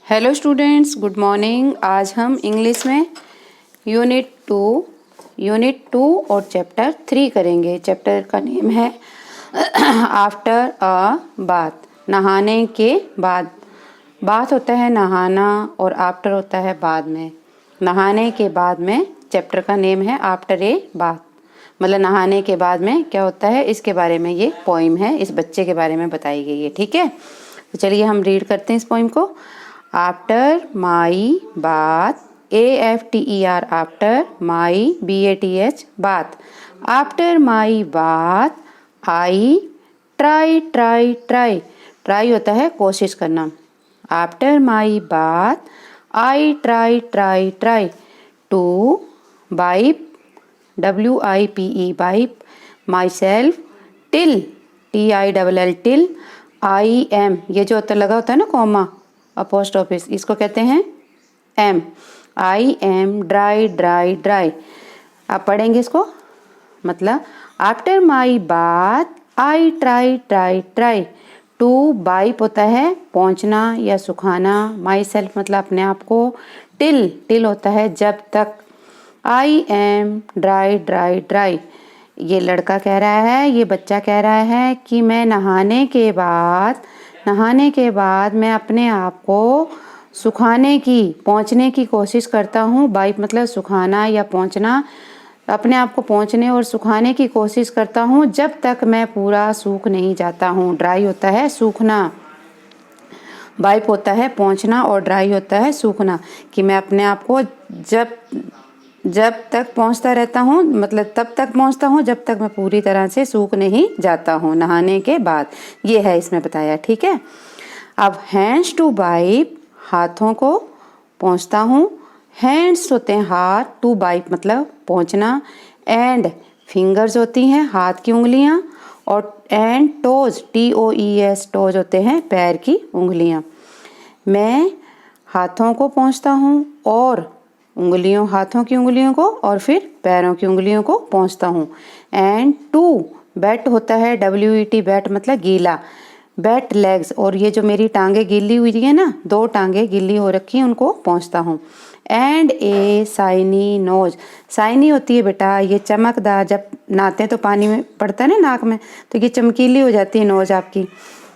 Hello students, good morning. आज हम English में यूनिट टू और चैप्टर 3 करेंगे। चैप्टर का नेम है आफ्टर अ बाथ, नहाने के बाद। बाथ होता है नहाना और आफ्टर होता है बाद में। नहाने के बाद में चैप्टर का नेम है आफ्टर ए बाथ, मतलब नहाने के बाद में क्या होता है इसके बारे में ये पोइम है, इस बच्चे के बारे में बताई गई है। ठीक है, तो चलिए हम रीड करते हैं इस पोइम को। After my bath, AFTER, after my BATH, bath. After my bath I try try होता है कोशिश करना। After my bath I try to wipe, WIPE, wipe myself, till TILL, till I am, ये जो होता लगा होता है ना कॉमा अपोस्ट्रोफिस, इसको कहते हैं एम। I am dry. आप पढ़ेंगे इसको, मतलब after my bath I try to wipe होता है पहुँचना या सुखाना, माई सेल्फ मतलब अपने आप को, टिल होता है जब तक, आई एम ड्राई। ये लड़का कह रहा है, ये बच्चा कह रहा है कि मैं नहाने के बाद मैं अपने आप को सुखाने की, पहुंचने की कोशिश करता हूँ। वाइप मतलब सुखाना या पहुंचना, अपने आप को पहुंचने और सुखाने की कोशिश करता हूँ जब तक मैं पूरा सूख नहीं जाता हूँ। ड्राई होता है सूखना, वाइप होता है पहुंचना और ड्राई होता है सूखना, कि मैं अपने आप को जब तक पहुंचता रहता हूँ, मतलब तब तक पहुंचता हूँ जब तक मैं पूरी तरह से सूख नहीं जाता हूँ नहाने के बाद। ये है इसमें बताया। ठीक है, अब हैंड्स टू वाइप, हाथों को पहुँचता हूँ। हैंड्स होते हैं हाथ, टू वाइप मतलब पहुँचना, एंड फिंगर्स होती हैं हाथ की उंगलियाँ, और एंड टोज TOES, टोज होते हैं पैर की उंगलियाँ। मैं हाथों को पहुँचता हूँ और हाथों की उंगलियों को और फिर पैरों की उंगलियों को पहुँचता हूँ। एंड टू वेट होता है WET, वेट मतलब गीला, वेट लेग्स, और ये जो मेरी टांगे गीली हुई है ना, 2 टांगे गीली हो रखी हैं, उनको पहुँचता हूँ। And a shiny nose, shiny होती है बेटा ये चमकदार, जब नहाते हैं तो पानी में पड़ता है ना नाक में, तो ये चमकीली हो जाती है नोज आपकी,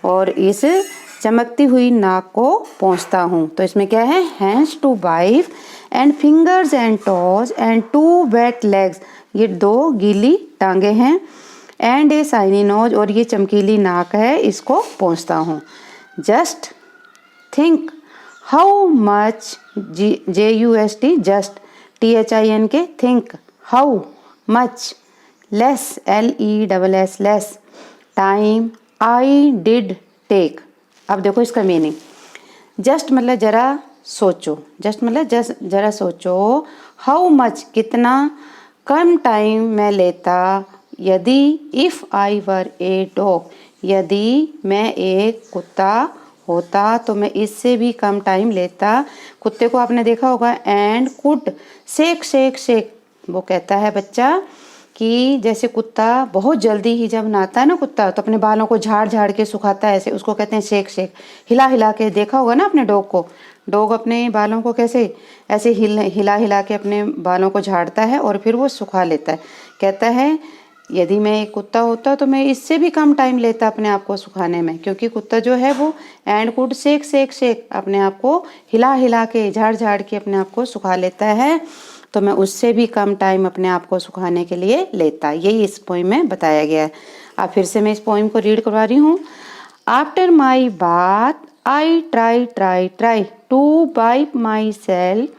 और इस चमकती हुई नाक को पहुँचता हूँ। तो इसमें क्या है, hands to wipe and fingers and toes and 2 wet legs, ये 2 गीली टांगे हैं, एंड ए शाइनी नोज, और ये चमकीली नाक है, इसको पहुँचता हूँ। Just think how much, JUST, just THINK, think, how much, less LESS, less, time I did take. अब देखो इसका मीनिंग, जस्ट मतलब जरा सोचो, जस्ट मतलब जरा सोचो, हाउ मच कितना, कम टाइम मैं लेता, यदि if I were a dog, यदि मैं एक कुत्ता होता तो मैं इससे भी कम टाइम लेता। कुत्ते को आपने देखा होगा। एंड कुड शेक, वो कहता है बच्चा कि जैसे कुत्ता बहुत जल्दी ही जब नहाता है ना कुत्ता, तो अपने बालों को झाड़ के सुखाता है ऐसे, उसको कहते हैं शेक, हिला के। देखा होगा ना अपने डॉग को, डॉग अपने बालों को कैसे ऐसे हिला के अपने बालों को झाड़ता है और फिर वो सुखा लेता है। कहता है यदि मैं एक कुत्ता होता तो मैं इससे भी कम टाइम लेता अपने आप को सुखाने में, क्योंकि कुत्ता जो है वो एंड कुड शेक अपने आप को हिला के झाड़ के अपने आप को सुखा लेता है, तो मैं उससे भी कम टाइम अपने आप को सुखाने के लिए लेता। यही इस पोइम में बताया गया है। अब फिर से मैं इस पोइम को रीड करवा रही हूँ। After my bath I try to wipe myself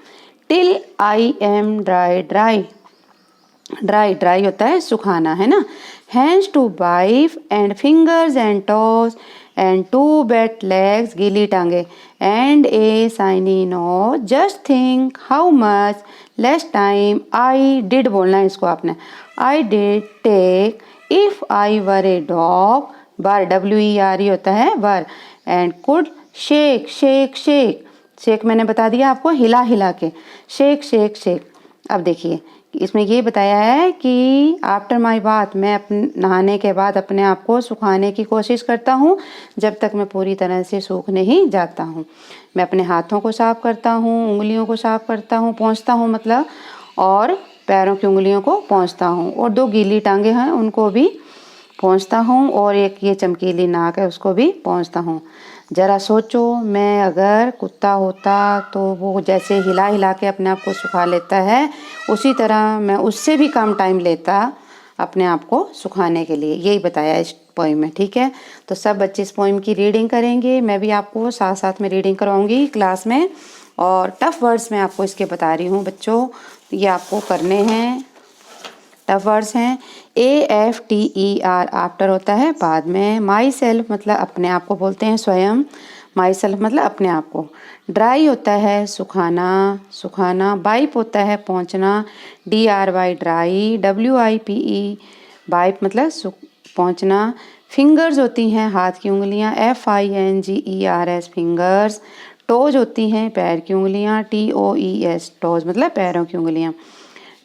till I am dry होता है सुखाना, है ना। Hands to wipe and fingers and toes and 2 wet legs, गीली टांगे, and a shiny nose, just think how much less time I did, बोलना है इसको आपने, I did take if I were a dog, were WERE होता है वर, and could shake मैंने बता दिया आपको, हिला के, शेक। अब देखिए इसमें ये बताया है कि आफ्टर माई बाथ, मैं अपने नहाने के बाद अपने आप को सुखाने की कोशिश करता हूँ जब तक मैं पूरी तरह से सूख नहीं जाता हूँ। मैं अपने हाथों को साफ़ करता हूँ, उंगलियों को साफ़ करता हूँ, पोंछता हूँ मतलब, और पैरों की उंगलियों को पोंछता हूँ, और 2 गीली टांगे हैं उनको भी पोंछता हूँ, और एक ये चमकीली नाक है उसको भी पोंछता हूँ। ज़रा सोचो, मैं अगर कुत्ता होता तो वो जैसे हिला हिला के अपने आप को सुखा लेता है, उसी तरह मैं उससे भी कम टाइम लेता अपने आप को सुखाने के लिए। यही बताया इस पोइम में, ठीक है। तो सब बच्चे इस पोइम की रीडिंग करेंगे, मैं भी आपको साथ साथ में रीडिंग करवाऊंगी क्लास में, और टफ वर्ड्स मैं आपको इसके बता रही हूँ बच्चों, ये आपको करने हैं। टफ वर्ड्स हैं AFTER, आफ्टर होता है बाद में। माई सेल्फ मतलब अपने आप को बोलते हैं स्वयं, माई सेल्फ मतलब अपने आप को। ड्राई होता है सुखाना, सुखाना। वाइप होता है पोंछना, DRY ड्राई, WIPE वाइप मतलब पोंछना। फिंगर्स होती हैं हाथ की उंगलियां, FINGERS फिंगर्स। टोज होती हैं पैर की उंगलियां, TOES टोज मतलब पैरों की उंगलियां।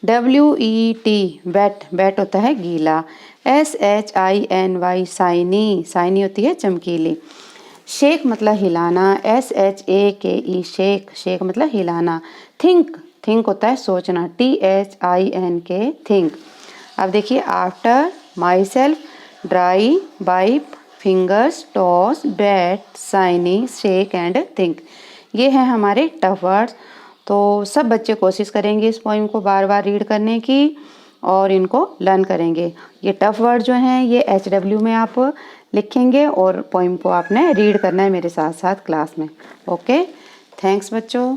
WET वेट, वेट होता है गीला। SHINY शाइनी, शाइनी होती है चमकीली। शेक मतलब हिलाना, SHAKE शेक, शेक मतलब हिलाना। थिंक, थिंक होता है सोचना, THINK थिंक। अब देखिए after, my self, dry, wipe, fingers, toss, bat, shiny, shake and think. ये हैं हमारे टफ वर्ड्स। तो सब बच्चे कोशिश करेंगे इस पोइम को बार बार रीड करने की और इनको लर्न करेंगे। ये टफ वर्ड जो हैं ये HW में आप लिखेंगे और पोइम को आपने रीड करना है मेरे साथ साथ क्लास में। ओके, थैंक्स बच्चों।